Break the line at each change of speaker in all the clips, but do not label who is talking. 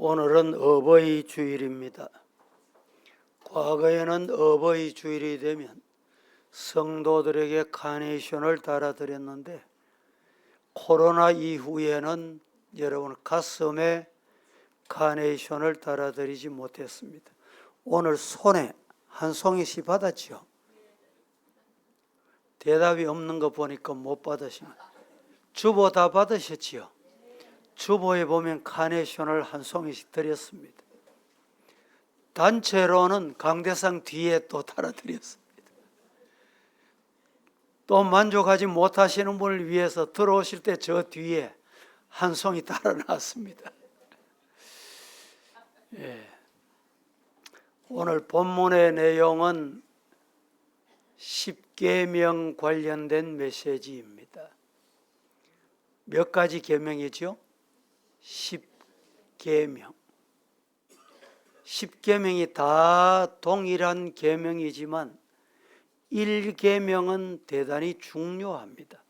오늘은 어버이 주일입니다. 과거에는 어버이 주일이 되면 성도들에게 카네이션을 달아드렸는데 코로나 이후에는 여러분 가슴에 카네이션을 달아드리지 못했습니다. 오늘 손에 한 송이씩 받았죠? 대답이 없는 거 보니까 못 받으시면 주보 다 받으셨지요? 주보에 보면 카네이션을 한 송이씩 드렸습니다. 단체로는 강대상 뒤에 또 달아드렸습니다. 또 만족하지 못하시는 분을 위해서 들어오실 때 저 뒤에 한 송이 달아놨습니다. 예. 오늘 본문의 내용은 십계명 관련된 메시지입니다. 몇 가지 계명이죠? 10계명. 10계명이 다 동일한 계명이지만 1계명은 대단히 중요합니다.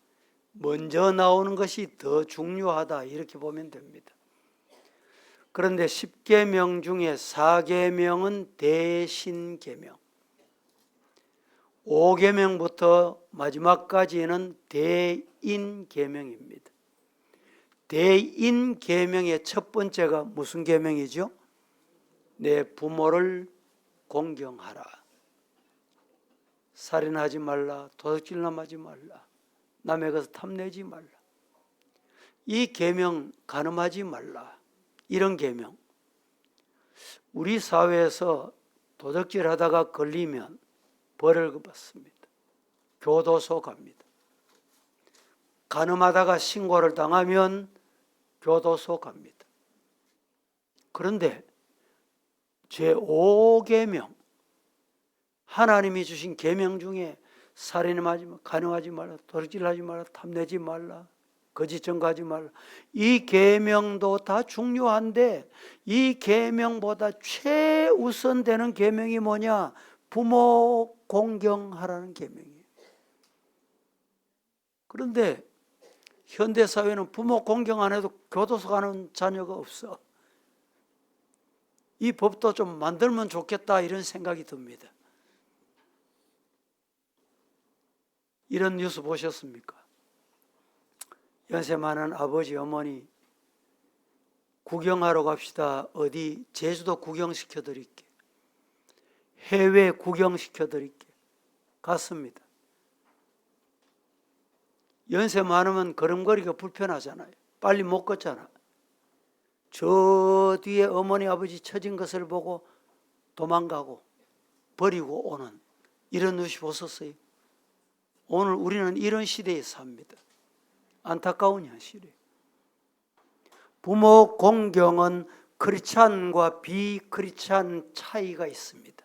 먼저 나오는 것이 더 중요하다 이렇게 보면 됩니다. 그런데 10계명 중에 4계명은 대신계명, 5계명부터 마지막까지는 대인계명입니다. 대인계명의 첫 번째가 무슨 계명이죠? 내 부모를 공경하라. 살인하지 말라. 도둑질남하지 말라. 남의 것을 탐내지 말라. 이 계명 간음하지 말라. 이런 계명. 우리 사회에서 도둑질하다가 걸리면 벌을 받습니다. 교도소 갑니다. 간음하다가 신고를 당하면 교도소 갑니다. 그런데 제5계명, 하나님이 주신 계명 중에 살인하지 말라, 간음하지 말라, 도둑질하지 말라, 탐내지 말라, 거짓 증거하지 말라. 이 계명도 다 중요한데 이 계명보다 최우선되는 계명이 뭐냐? 부모 공경하라는 계명이에요. 그런데 현대사회는 부모 공경 안 해도 교도소 가는 자녀가 없어. 이 법도 좀 만들면 좋겠다 이런 생각이 듭니다. 이런 뉴스 보셨습니까? 연세 많은 아버지 어머니 구경하러 갑시다. 어디 제주도 구경시켜 드릴게. 해외 구경시켜 드릴게. 갔습니다. 연세 많으면 걸음걸이가 불편하잖아요. 빨리 못 걷잖아. 저 뒤에 어머니 아버지 처진 것을 보고 도망가고 버리고 오는 이런 뉴스 보셨어요? 오늘 우리는 이런 시대에 삽니다. 안타까운 현실이에요. 부모 공경은 크리스찬과 비크리스찬 차이가 있습니다.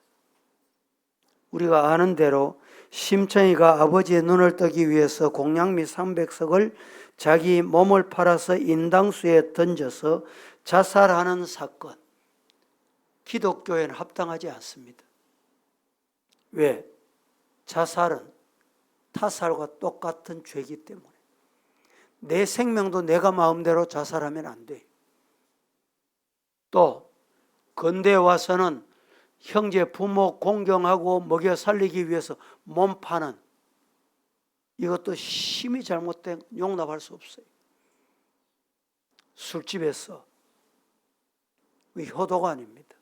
우리가 아는 대로 심청이가 아버지의 눈을 뜨기 위해서 공양미 300석을 자기 몸을 팔아서 인당수에 던져서 자살하는 사건, 기독교에는 합당하지 않습니다. 왜? 자살은 타살과 똑같은 죄이기 때문에 내 생명도 내가 마음대로 자살하면 안 돼. 또 근대에 와서는 형제 부모 공경하고 먹여 살리기 위해서 몸 파는 이것도 심히 잘못된 용납할 수 없어요. 술집에서 효도가 아닙니다.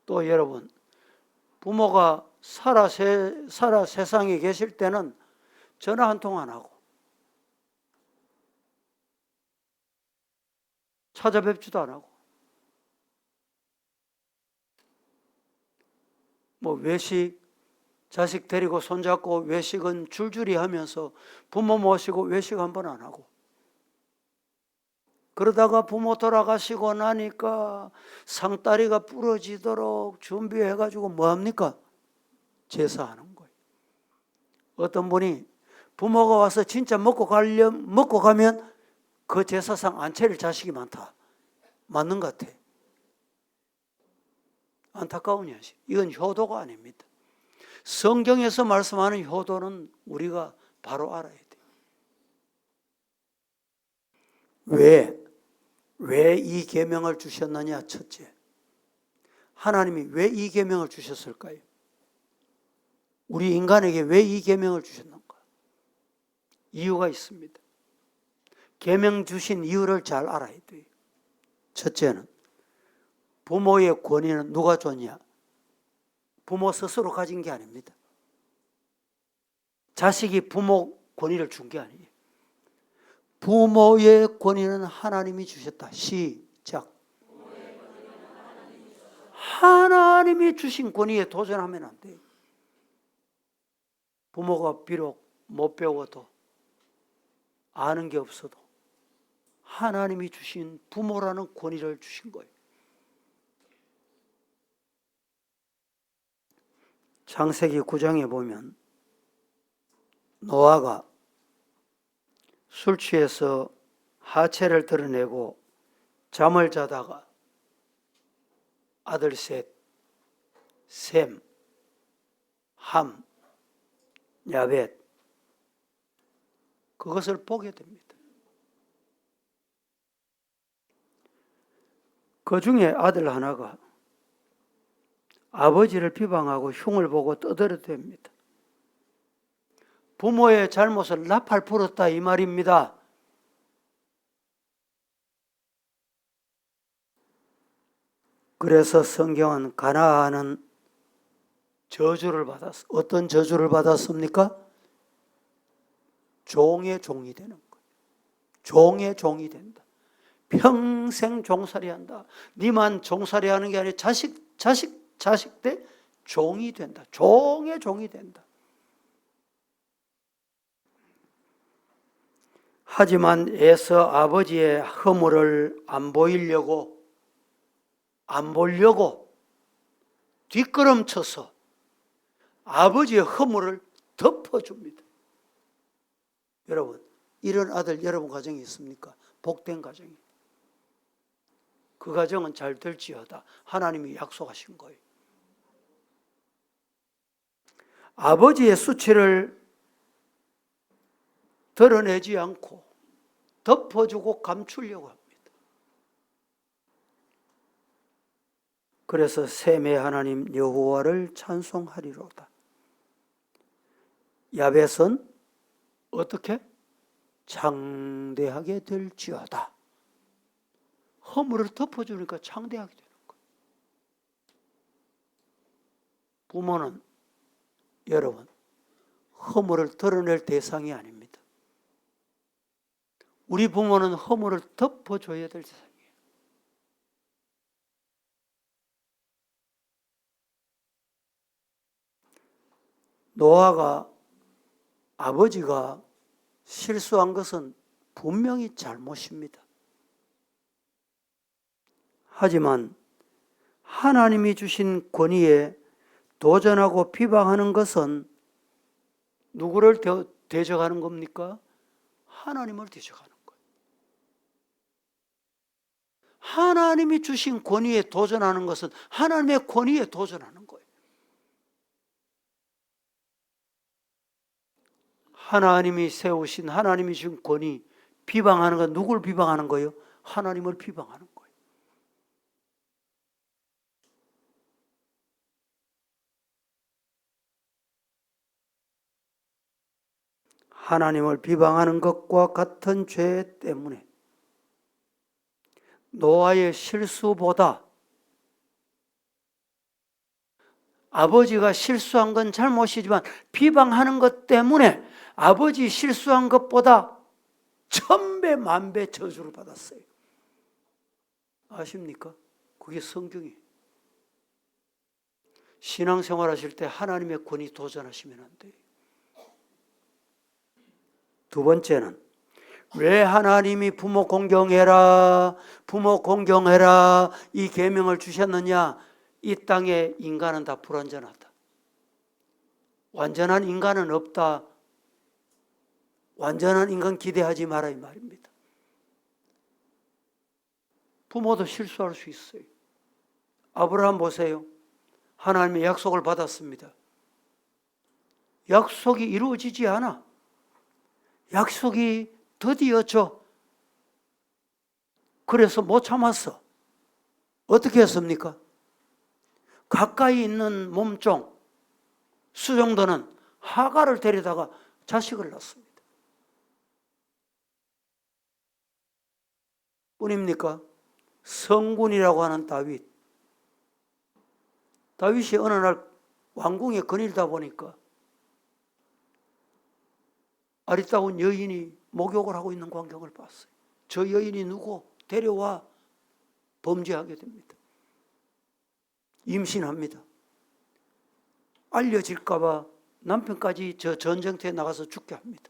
또 여러분 부모가 살아 세상에 계실 때는 전화 한 통 안 하고 찾아뵙지도 안 하고 뭐 외식 자식 데리고 손잡고 외식은 줄줄이 하면서 부모 모시고 외식 한 번 안 하고 그러다가 부모 돌아가시고 나니까 상다리가 부러지도록 준비해가지고 뭐합니까? 제사하는 거예요. 어떤 분이 부모가 와서 진짜 먹고 가면 그 제사상 안 차릴 자식이 많다. 맞는 것 같아. 안타까운 현실. 이건 효도가 아닙니다. 성경에서 말씀하는 효도는 우리가 바로 알아야 돼요. 왜? 왜 이 계명을 주셨느냐? 첫째, 하나님이 왜 이 계명을 주셨을까요? 우리 인간에게 왜 이 계명을 주셨는가? 이유가 있습니다. 계명 주신 이유를 잘 알아야 돼요. 첫째는 부모의 권위는 누가 줬냐? 부모 스스로 가진 게 아닙니다. 자식이 부모 권위를 준 게 아니에요. 부모의 권위는 하나님이 주셨다. 시작. 하나님이 주신 권위에 도전하면 안 돼요. 부모가 비록 못 배워도 아는 게 없어도 하나님이 주신 부모라는 권위를 주신 거예요. 창세기 9장에 보면 노아가 술 취해서 하체를 드러내고 잠을 자다가 아들 셋, 셈, 함, 야벳, 그것을 보게 됩니다. 그 중에 아들 하나가 아버지를 비방하고 흉을 보고 떠들어댑니다. 부모의 잘못을 나팔 불었다 이 말입니다. 그래서 성경은 가나안은 저주를 받았어. 어떤 저주를 받았습니까? 종의 종이 되는 거예요. 종의 종이 된다. 평생 종살이 한다. 니만 종살이 하는 게 아니라 자식 때 종이 된다. 종의 종이 된다. 하지만 애써 아버지의 허물을 안 보려고 뒷걸음쳐서 아버지의 허물을 덮어줍니다. 여러분, 이런 아들 여러분 가정에 있습니까? 복된 가정이. 그 가정은 잘 될지어다. 하나님이 약속하신 거예요. 아버지의 수치를 드러내지 않고 덮어주고 감추려고 합니다. 그래서 셈의 하나님 여호와를 찬송하리로다. 야벳은 어떻게? 창대하게 될지어다. 허물을 덮어주니까 창대하게 되는 거예요. 부모는 여러분 허물을 드러낼 대상이 아닙니다. 우리 부모는 허물을 덮어줘야 될 대상이에요. 노아가 아버지가 실수한 것은 분명히 잘못입니다. 하지만 하나님이 주신 권위에 도전하고 비방하는 것은 누구를 대적하는 겁니까? 하나님을 대적하는 거예요. 하나님이 주신 권위에 도전하는 것은 하나님의 권위에 도전하는 거예요. 하나님이 세우신 하나님이 주신 권위 비방하는 건 누굴 비방하는 거예요? 하나님을 비방하는 거예요. 하나님을 비방하는 것과 같은 죄 때문에 노아의 실수보다 아버지가 실수한 건 잘못이지만 비방하는 것 때문에 아버지 실수한 것보다 1000배 만배 저주를 받았어요. 아십니까? 그게 성경이에요. 신앙생활 하실 때 하나님의 권위 도전하시면 안 돼요. 두 번째는 왜 하나님이 부모 공경해라 이 계명을 주셨느냐? 이 땅에 인간은 다 불완전하다. 완전한 인간은 없다. 완전한 인간 기대하지 마라 이 말입니다. 부모도 실수할 수 있어요. 아브라함 보세요. 하나님의 약속을 받았습니다. 약속이 이루어지지 않아. 약속이 드디어 그래서 못 참았어. 어떻게 했습니까? 가까이 있는 몸종 수정도는 하가를 데려다가 자식을 낳습니다. 뿐입니까? 성군이라고 하는 다윗이 어느 날 왕궁에 거닐다 보니까 아리따운 여인이 목욕을 하고 있는 광경을 봤어요. 저 여인이 누구? 데려와. 범죄하게 됩니다. 임신합니다. 알려질까 봐 남편까지 저 전쟁터에 나가서 죽게 합니다.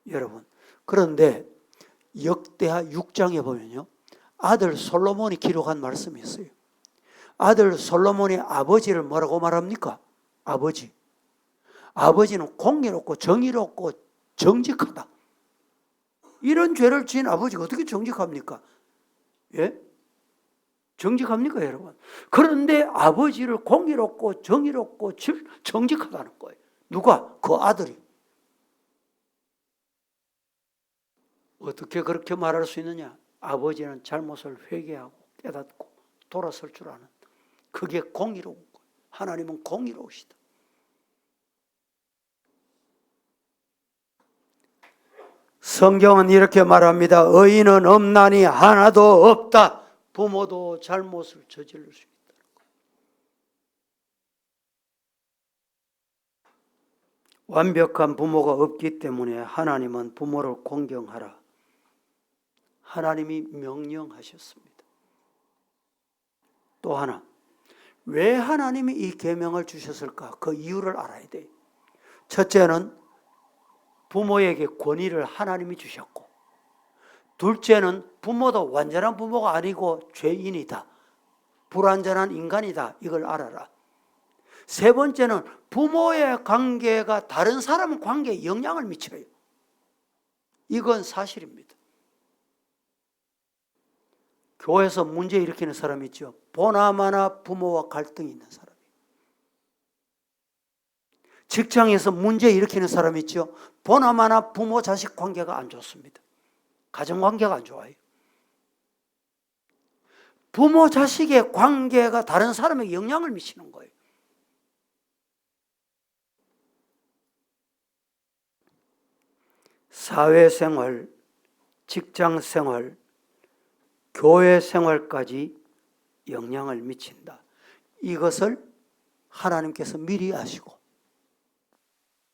여러분, 그런데 역대하 6장에 보면요, 아들 솔로몬이 기록한 말씀이 있어요. 아들 솔로몬의 아버지를 뭐라고 말합니까? 아버지는 공의롭고 정의롭고 정직하다. 이런 죄를 지은 아버지가 어떻게 정직합니까? 예? 정직합니까, 여러분? 그런데 아버지를 공의롭고 정의롭고 정직하다는 거예요. 누가? 그 아들이. 어떻게 그렇게 말할 수 있느냐? 아버지는 잘못을 회개하고 깨닫고 돌아설 줄 아는, 그게 공의로운 거예요. 하나님은 공의로우시다. 성경은 이렇게 말합니다. 의인은 없나니 하나도 없다. 부모도 잘못을 저지를 수 있다는 거예요. 완벽한 부모가 없기 때문에 하나님은 부모를 공경하라. 하나님이 명령하셨습니다. 또 하나, 왜 하나님이 이 계명을 주셨을까? 그 이유를 알아야 돼요. 첫째는 부모에게 권위를 하나님이 주셨고, 둘째는 부모도 완전한 부모가 아니고 죄인이다. 불완전한 인간이다. 이걸 알아라. 세 번째는 부모의 관계가 다른 사람 관계에 영향을 미쳐요. 이건 사실입니다. 교회에서 문제 일으키는 사람이 있죠. 보나마나 부모와 갈등이 있는 사람이. 직장에서 문제 일으키는 사람이 있죠. 보나마나 부모 자식 관계가 안 좋습니다. 가정 관계가 안 좋아요. 부모 자식의 관계가 다른 사람에게 영향을 미치는 거예요. 사회생활, 직장생활, 교회생활까지 영향을 미친다. 이것을 하나님께서 미리 아시고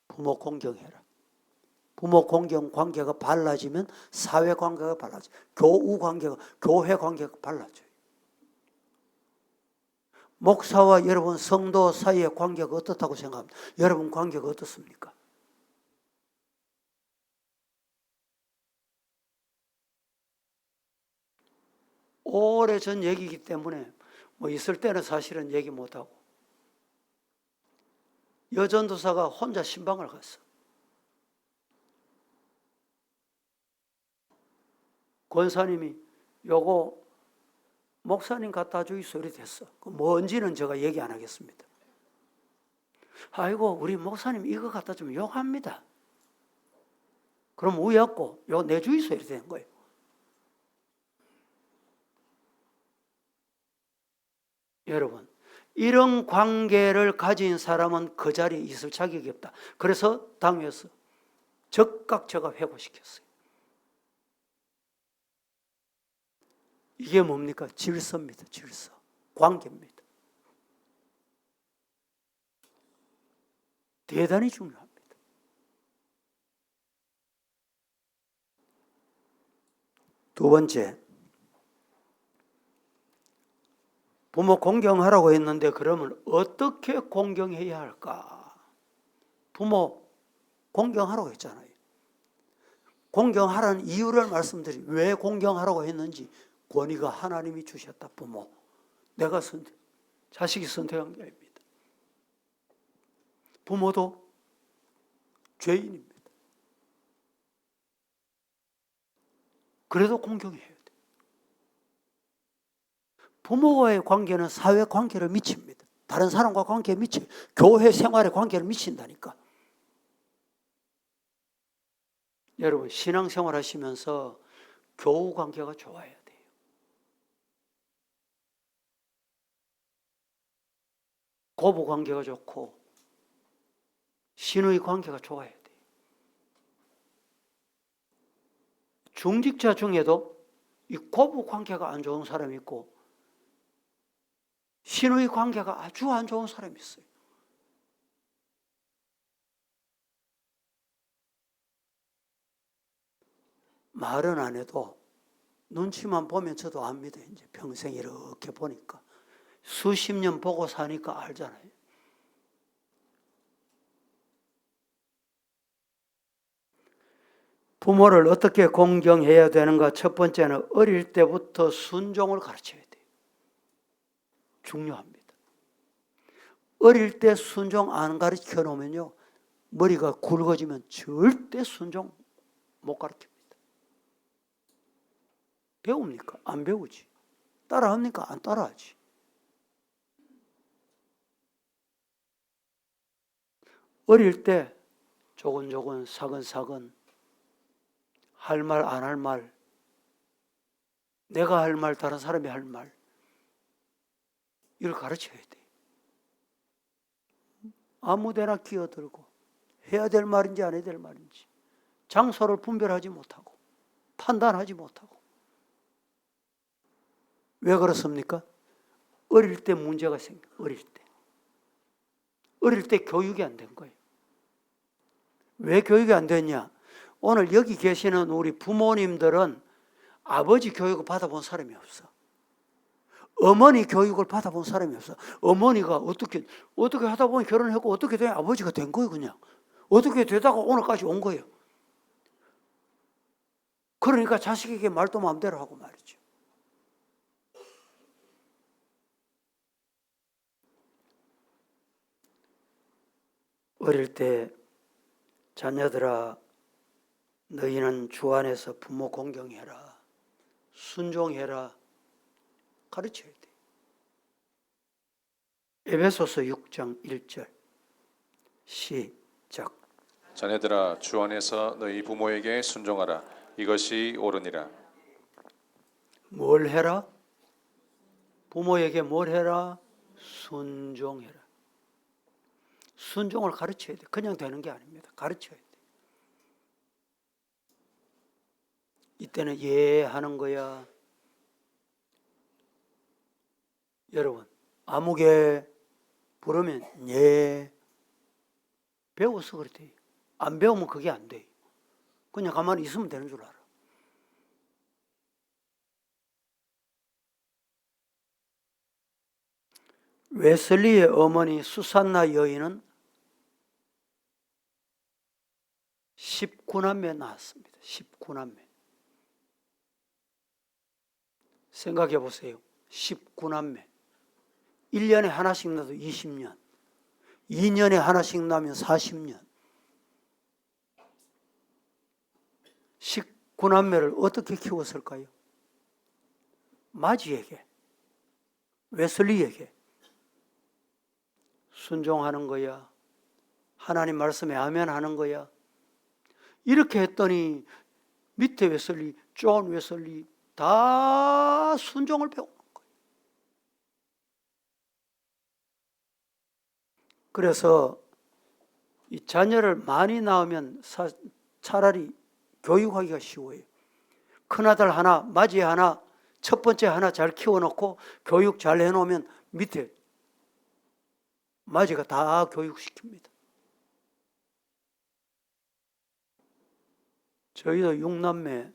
부모 공경해라. 부모 공경 관계가 발라지면 사회 관계가 발라져요. 교우 관계가, 교회 관계가 발라져요. 목사와 여러분 성도 사이의 관계가 어떻다고 생각합니까? 여러분 관계가 어떻습니까? 오래전 얘기이기 때문에 뭐 있을 때는 사실은 얘기 못하고, 여전도사가 혼자 신방을 갔어. 권사님이 요거 목사님 갖다 주이 소리 됐어. 뭔지는 제가 얘기 안 하겠습니다. 아이고 우리 목사님 이거 갖다 주면 욕합니다. 그럼 우였고 요 내 주의소 이렇게 된 거예요. 여러분, 이런 관계를 가진 사람은 그 자리에 있을 자격이 없다. 그래서 당에서 즉각 제가 회고시켰어요. 이게 뭡니까? 질서입니다. 질서. 관계입니다. 대단히 중요합니다. 두 번째, 부모 공경하라고 했는데 그러면 어떻게 공경해야 할까? 부모 공경하라고 했잖아요. 공경하라는 이유를 말씀드리, 왜 공경하라고 했는지. 권위가 하나님이 주셨다. 부모, 내가 자식이 선택한 게 아닙니다. 부모도 죄인입니다. 그래도 공경해야 돼. 부모와의 관계는 사회 관계를 미칩니다. 다른 사람과 관계에 미쳐요. 교회 생활의 관계를 미친다니까. 여러분, 신앙생활 하시면서 교우 관계가 좋아야 돼요. 고부 관계가 좋고 신의 관계가 좋아야 돼요. 중직자 중에도 이 고부 관계가 안 좋은 사람이 있고 신의 관계가 아주 안 좋은 사람이 있어요. 말은 안 해도 눈치만 보면 저도 압니다. 이제 평생 이렇게 보니까 수십 년 보고 사니까 알잖아요. 부모를 어떻게 공경해야 되는가? 첫 번째는 어릴 때부터 순종을 가르쳐야 돼요. 중요합니다. 어릴 때 순종 안 가르쳐 놓으면요, 머리가 굵어지면 절대 순종 못 가르칩니다. 배웁니까? 안 배우지. 따라합니까? 안 따라하지. 어릴 때 조근조근 사근사근 할 말 안 할 말, 내가 할 말 다른 사람이 할 말, 이걸 가르쳐야 돼. 아무데나 끼어들고 해야 될 말인지 안 해야 될 말인지 장소를 분별하지 못하고 판단하지 못하고. 왜 그렇습니까? 어릴 때 문제가 생겨. 어릴 때 교육이 안 된 거예요. 왜 교육이 안 됐냐? 오늘 여기 계시는 우리 부모님들은 아버지 교육을 받아본 사람이 없어. 어머니 교육을 받아본 사람이 없어. 어머니가 어떻게 하다 보니 결혼했고 어떻게 되냐? 아버지가 된 거예요, 그냥. 어떻게 되다가 오늘까지 온 거예요. 그러니까 자식에게 말도 마음대로 하고 말이죠. 어릴 때 자녀들아, 너희는 주 안에서 부모 공경해라, 순종해라 가르쳐야 돼. 에베소서 6장 1절 시작.
자녀들아, 주 안에서 너희 부모에게 순종하라. 이것이 옳으니라.
뭘 해라? 부모에게 뭘 해라? 순종해라. 순종을 가르쳐야 돼. 그냥 되는 게 아닙니다. 가르쳐야 돼. 이때는 예 하는 거야. 여러분, 아무개 부르면 예. 배워서 그렇대요. 안 배우면 그게 안 돼요. 그냥 가만히 있으면 되는 줄 알아. 웨슬리의 어머니 수산나 여인은 19남매 낳았습니다. 19남매. 생각해 보세요. 19남매. 1년에 하나씩 낳아도 20년. 2년에 하나씩 낳으면 40년. 19남매를 어떻게 키웠을까요? 마지에게, 웨슬리에게 순종하는 거야. 하나님 말씀에 아멘 하는 거야. 이렇게 했더니 밑에 웨슬리, 존 웨슬리 다 순종을 배우는 거예요. 그래서 이 자녀를 많이 낳으면 차라리 교육하기가 쉬워요. 큰아들 하나, 마지 하나, 첫 번째 하나 잘 키워놓고 교육 잘 해놓으면 밑에 마지가 다 교육시킵니다. 저희도 6남매,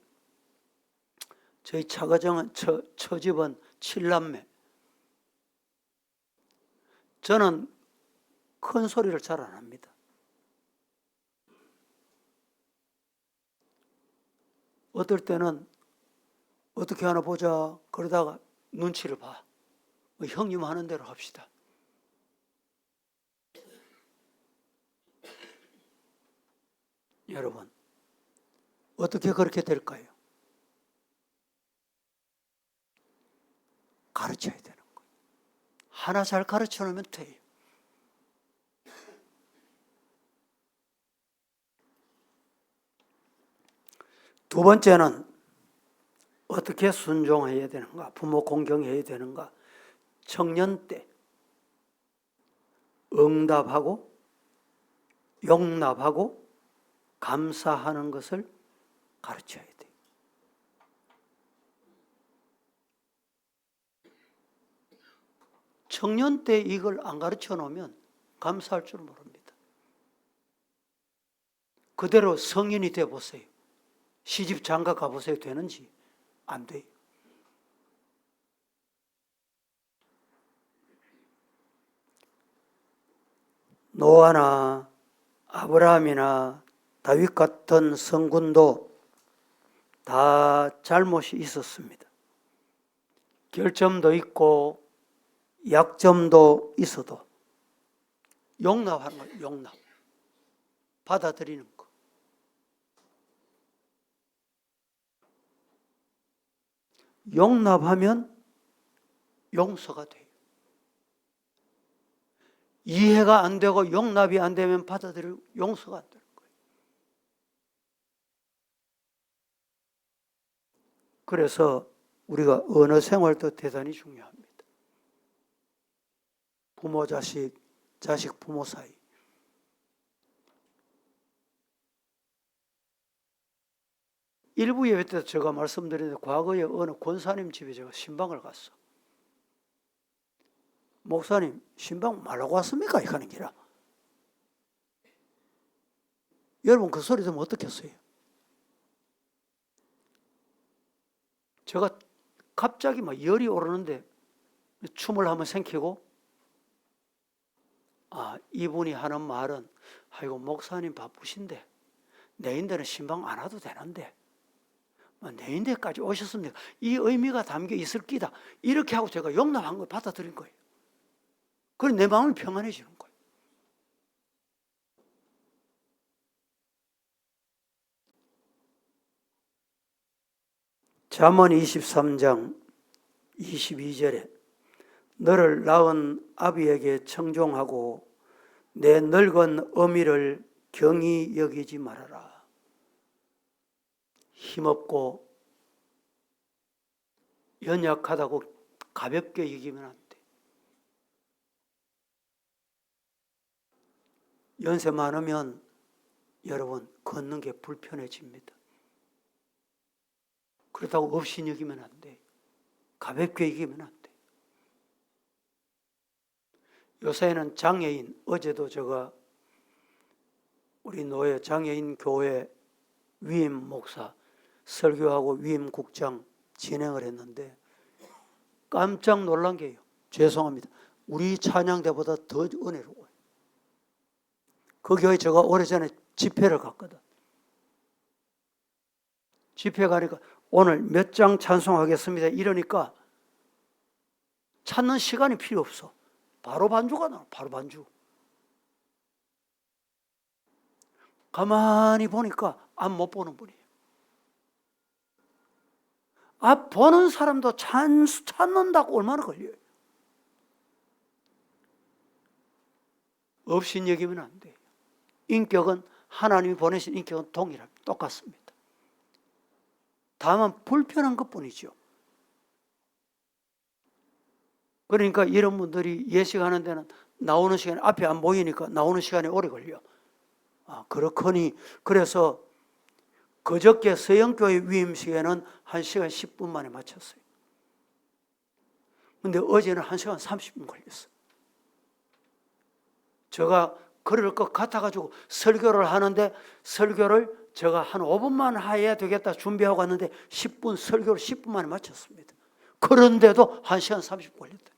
저희 차가정은 처집은 7남매. 저는 큰 소리를 잘 안 합니다. 어떨 때는 어떻게 하나 보자 그러다가 눈치를 봐. 형님 하는 대로 합시다. 여러분, 어떻게 그렇게 될까요? 가르쳐야 되는 거예요. 하나 잘 가르쳐 놓으면 돼요. 두 번째는 어떻게 순종해야 되는가, 부모 공경해야 되는가. 청년 때 응답하고 용납하고 감사하는 것을 가르쳐야 돼요. 청년 때 이걸 안 가르쳐 놓으면 감사할 줄 모릅니다. 그대로 성인이 돼 보세요. 시집 장가 가보세요. 되는지? 안 돼요. 노아나 아브라함이나 다윗 같은 성군도 다 잘못이 있었습니다. 결점도 있고 약점도 있어도 용납하는 거예요. 용납. 받아들이는 거. 용납하면 용서가 돼요. 이해가 안 되고 용납이 안 되면 받아들이고 용서가 안 되는 거예요. 그래서 우리가 언어 생활도 대단히 중요합니다. 부모 자식, 자식 부모 사이. 일부 예배 때 제가 말씀드렸는데 과거에 어느 권사님 집에 제가 신방을 갔어. 목사님, 신방 말라고 왔습니까? 이렇게 하는 기라. 여러분 그 소리 들으면 어떻겠어요? 제가 갑자기 막 열이 오르는데 춤을 한번 생기고, 이분이 하는 말은 아이고 목사님 바쁘신데 내인데는 신방 안 와도 되는데 내인데까지 오셨습니까? 이 의미가 담겨 있을 끼다. 이렇게 하고 제가 용납한 걸 받아들인 거예요. 그래 내 마음이 평안해지는 거예요. 잠언 23장 22절에 너를 낳은 아비에게 청종하고 내 늙은 어미를 경히 여기지 말아라. 힘없고 연약하다고 가볍게 여기면 안 돼. 연세 많으면 여러분 걷는 게 불편해집니다. 그렇다고 없이 여기면 안 돼. 가볍게 여기면 안 돼. 요새는 장애인, 어제도 제가 우리 노예 장애인 교회 위임 목사 설교하고 위임 국장 진행을 했는데 깜짝 놀란 게요. 죄송합니다. 우리 찬양대보다 더 은혜로워요. 그 교회 제가 오래전에 집회를 갔거든. 집회 가니까 오늘 몇 장 찬송하겠습니다. 이러니까 찾는 시간이 필요 없어. 바로 반주가 나와. 바로 반주. 가만히 보니까 앞 못 보는 분이에요. 앞 보는 사람도 찾는다고 얼마나 걸려요. 없인 여기면 안 돼요. 인격은 하나님이 보내신 인격은 동일합니다. 똑같습니다. 다만 불편한 것뿐이죠. 그러니까 이런 분들이 예식하는 데는 나오는 시간에 앞에 안 보이니까 나오는 시간이 오래 걸려. 그렇거니 그래서 그저께 서영교회 위임식에는 1시간 10분 만에 마쳤어요. 근데 어제는 1시간 30분 걸렸어. 제가 그럴 것 같아가지고 설교를 하는데 설교를 제가 한 5분만 해야 되겠다 준비하고 갔는데 10분 설교를 10분 만에 마쳤습니다. 그런데도 1시간 30분 걸렸다.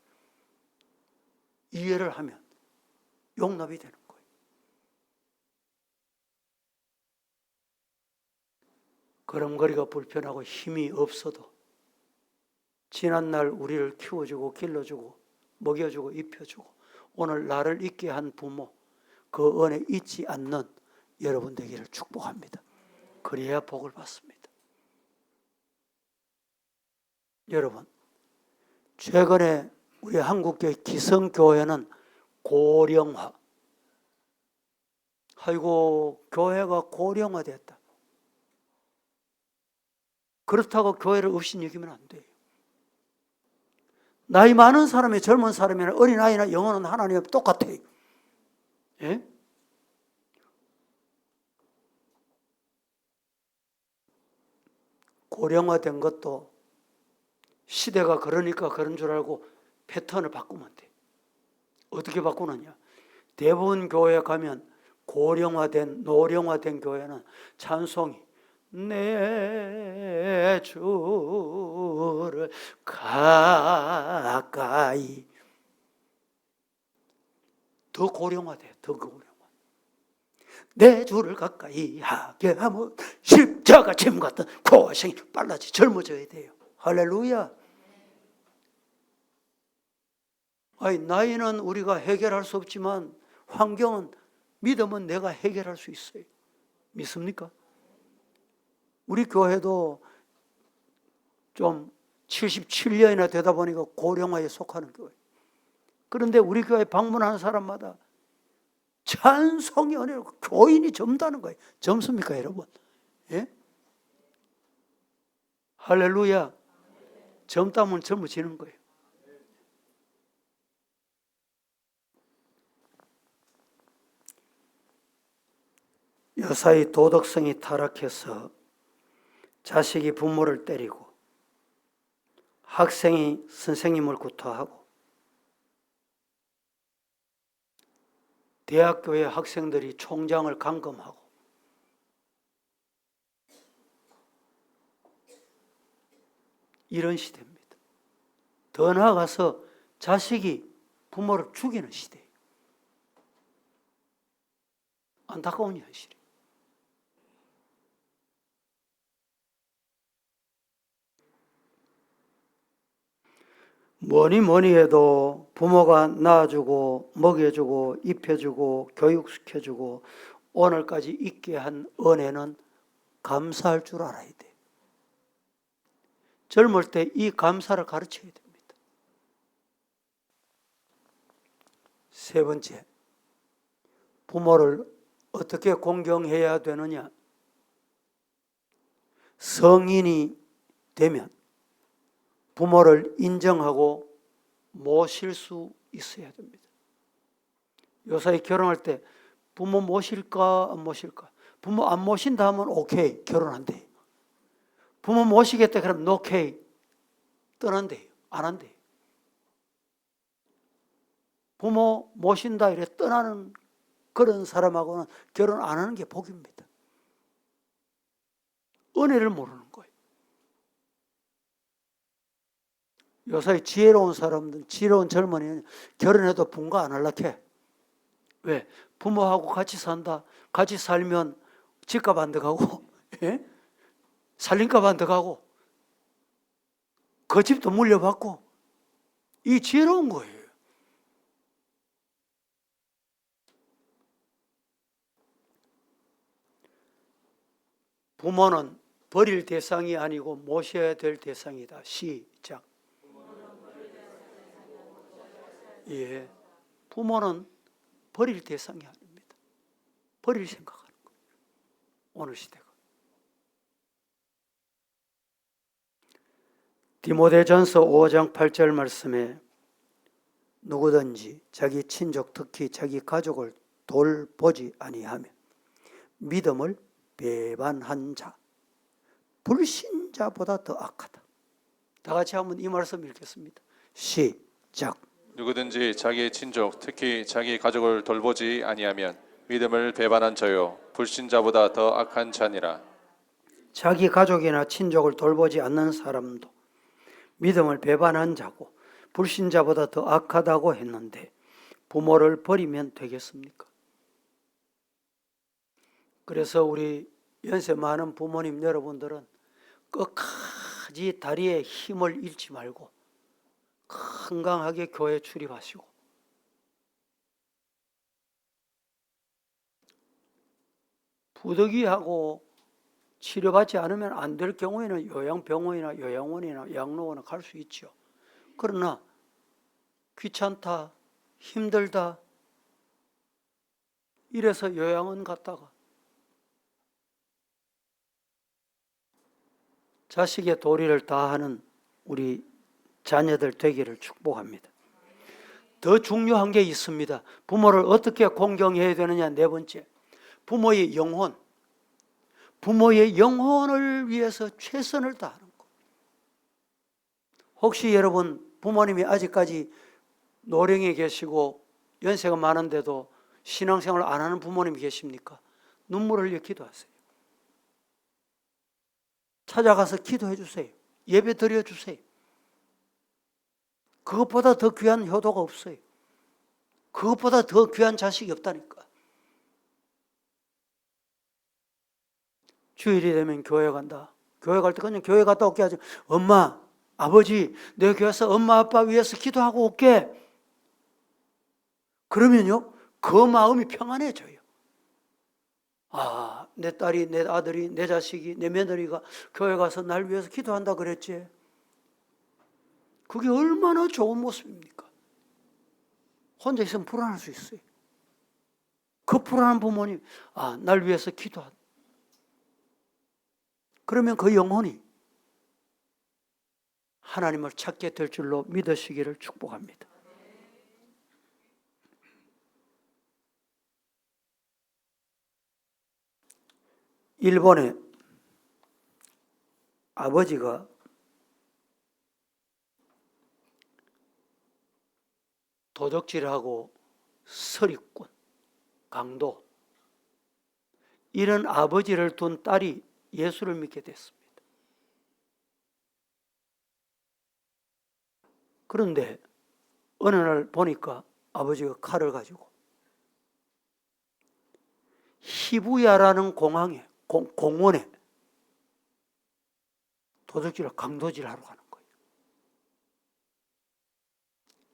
이해를 하면 용납이 되는 거예요. 걸음걸이가 불편하고 힘이 없어도 지난날 우리를 키워주고 길러주고 먹여주고 입혀주고 오늘 나를 있게 한 부모 그 은혜 잊지 않는 여러분 되기를 축복합니다. 그래야 복을 받습니다. 여러분 최근에 우리 한국교회 기성교회는 고령화. 아이고 교회가 고령화됐다. 그렇다고 교회를 업신여기면 안 돼요. 나이 많은 사람이 젊은 사람이나 어린아이나 영혼은 하나님과 똑같아요. 예? 고령화된 것도 시대가 그러니까 그런 줄 알고 패턴을 바꾸면 돼. 어떻게 바꾸느냐? 대부분 교회에 가면 고령화된, 노령화된 교회는 찬송이 내 주를 가까이, 더 고령화돼, 더 고령화. 내 주를 가까이 하게 하면 십자가 짐 같은 고생이 빨라지 젊어져야 돼요. 할렐루야. 아니, 나이는 우리가 해결할 수 없지만 환경은, 믿음은 내가 해결할 수 있어요. 믿습니까? 우리 교회도 좀 77년이나 되다 보니까 고령화에 속하는 교회. 그런데 우리 교회 방문하는 사람마다 찬송이 은혜로 교인이 젊다는 거예요. 젊습니까, 여러분? 예? 할렐루야. 젊다면 젊어지는 거예요. 여사의 도덕성이 타락해서 자식이 부모를 때리고 학생이 선생님을 구타하고 대학교의 학생들이 총장을 감금하고 이런 시대입니다. 더 나아가서 자식이 부모를 죽이는 시대예요. 안타까운 현실이에요. 뭐니 해도 부모가 낳아주고 먹여주고 입혀주고 교육시켜주고 오늘까지 있게 한 은혜는 감사할 줄 알아야 돼. 젊을 때 이 감사를 가르쳐야 됩니다. 세 번째, 부모를 어떻게 공경해야 되느냐? 성인이 되면 부모를 인정하고 모실 수 있어야 됩니다. 요사이 결혼할 때 부모 모실까 안 모실까? 부모 안 모신다 하면 오케이, 결혼한대요. 부모 모시겠다 그러면 오케이, 떠난대요. 안 한대요. 부모 모신다 이래 떠나는 그런 사람하고는 결혼 안 하는 게 복입니다. 은혜를 모르는 거예요. 요새 지혜로운 사람들, 지혜로운 젊은이는 결혼해도 분가 안 하려고 해. 왜? 부모하고 같이 산다. 같이 살면 집값 안 들어가고 예? 살림값 안 들어가고 그 집도 물려받고, 이 지혜로운 거예요. 부모는 버릴 대상이 아니고 모셔야 될 대상이다. 시작. 예, 부모는 버릴 대상이 아닙니다. 버릴 생각하는 거예요. 오늘 시대가. 디모데전서 5장 8절 말씀에 누구든지 자기 친족 특히 자기 가족을 돌보지 아니하면 믿음을 배반한 자, 불신자보다 더 악하다. 다 같이 한번 이 말씀 읽겠습니다. 시작.
누구든지 자기의 친족 특히 자기 가족을 돌보지 아니하면 믿음을 배반한 자요 불신자보다 더 악한 자니라.
자기 가족이나 친족을 돌보지 않는 사람도 믿음을 배반한 자고 불신자보다 더 악하다고 했는데 부모를 버리면 되겠습니까? 그래서 우리 연세 많은 부모님 여러분들은 끝까지 다리에 힘을 잃지 말고 건강하게 교회 출입하시고, 부득이하고 치료받지 않으면 안 될 경우에는 요양병원이나 요양원이나 양로원에 갈 수 있죠. 그러나 귀찮다, 힘들다 이래서 요양원 갔다가 자식의 도리를 다하는 우리 자녀들 되기를 축복합니다. 더 중요한 게 있습니다. 부모를 어떻게 공경해야 되느냐. 네 번째, 부모의 영혼. 부모의 영혼을 위해서 최선을 다하는 것. 혹시 여러분 부모님이 아직까지 노령에 계시고 연세가 많은데도 신앙생활을 안 하는 부모님이 계십니까? 눈물을 흘려 기도하세요. 찾아가서 기도해 주세요. 예배 드려 주세요. 그것보다 더 귀한 효도가 없어요. 그것보다 더 귀한 자식이 없다니까. 주일이 되면 교회 간다. 교회 갈 때 그냥 교회 갔다 올게 하지. 엄마, 아버지, 내가 교회 가서 엄마 아빠 위해서 기도하고 올게. 그러면요, 그 마음이 평안해져요. 아, 내 딸이, 내 아들이, 내 자식이, 내 며느리가 교회 가서 날 위해서 기도한다 그랬지. 그게 얼마나 좋은 모습입니까? 혼자 있으면 불안할 수 있어요. 그 불안한 부모님, 아, 날 위해서 기도한다. 그러면 그 영혼이 하나님을 찾게 될 줄로 믿으시기를 축복합니다. 일본에 아버지가 도적질하고 서리꾼, 강도, 이런 아버지를 둔 딸이 예수를 믿게 됐습니다. 그런데 어느 날 보니까 아버지가 칼을 가지고 히부야라는 공원에 도적질을 강도질하러 가는 거예요.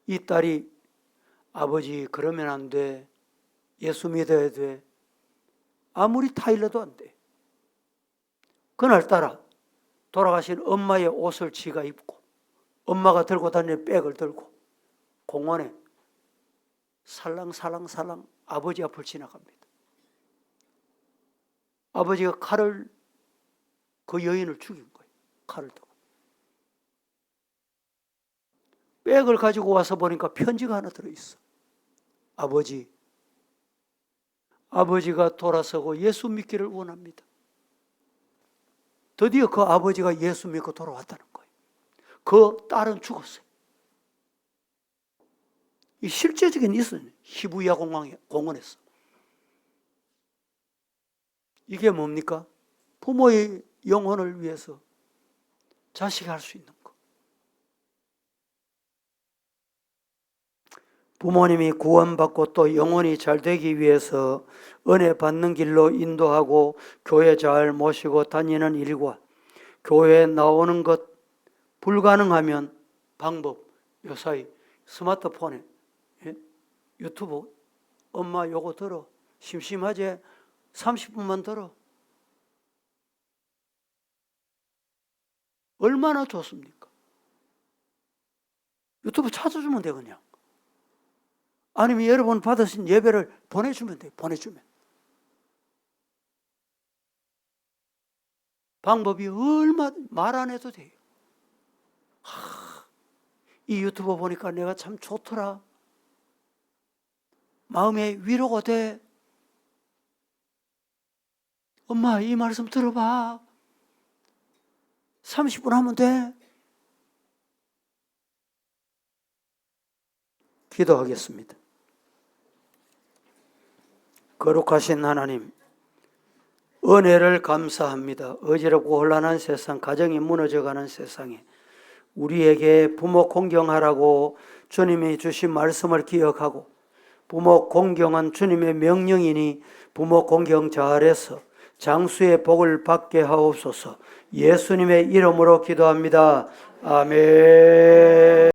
이 딸이 아버지 그러면 안 돼. 예수 믿어야 돼. 아무리 타일러도 안 돼. 그날따라 돌아가신 엄마의 옷을 지가 입고 엄마가 들고 다니는 백을 들고 공원에 살랑살랑 아버지 앞을 지나갑니다. 아버지가 칼을 그 여인을 죽인 거예요. 칼을 들고. 백을 가지고 와서 보니까 편지가 하나 들어있어. 아버지가 돌아서고 예수 믿기를 원합니다. 드디어 그 아버지가 예수 믿고 돌아왔다는 거예요. 그 딸은 죽었어요. 이 실제적인 있어요. 히부야 공원에서. 이게 뭡니까? 부모의 영혼을 위해서 자식이 할 수 있는 것. 부모님이 구원받고 또 영혼이 잘 되기 위해서 은혜 받는 길로 인도하고 교회 잘 모시고 다니는 일과 교회에 나오는 것 불가능하면 방법, 요사이 스마트폰에 유튜브 엄마 요거 들어. 심심하지? 30분만 들어. 얼마나 좋습니까? 유튜브 찾아주면 돼 그냥. 아니면 여러분 받으신 예배를 보내주면 돼. 보내주면. 방법이 얼마 말 안 해도 돼요. 이 유튜브 보니까 내가 참 좋더라. 마음에 위로가 돼. 엄마 이 말씀 들어봐. 30분 하면 돼. 기도하겠습니다. 거룩하신 하나님, 은혜를 감사합니다. 어지럽고 혼란한 세상, 가정이 무너져가는 세상에 우리에게 부모 공경하라고 주님이 주신 말씀을 기억하고 부모 공경은 주님의 명령이니 부모 공경 잘해서 장수의 복을 받게 하옵소서. 예수님의 이름으로 기도합니다. 아멘.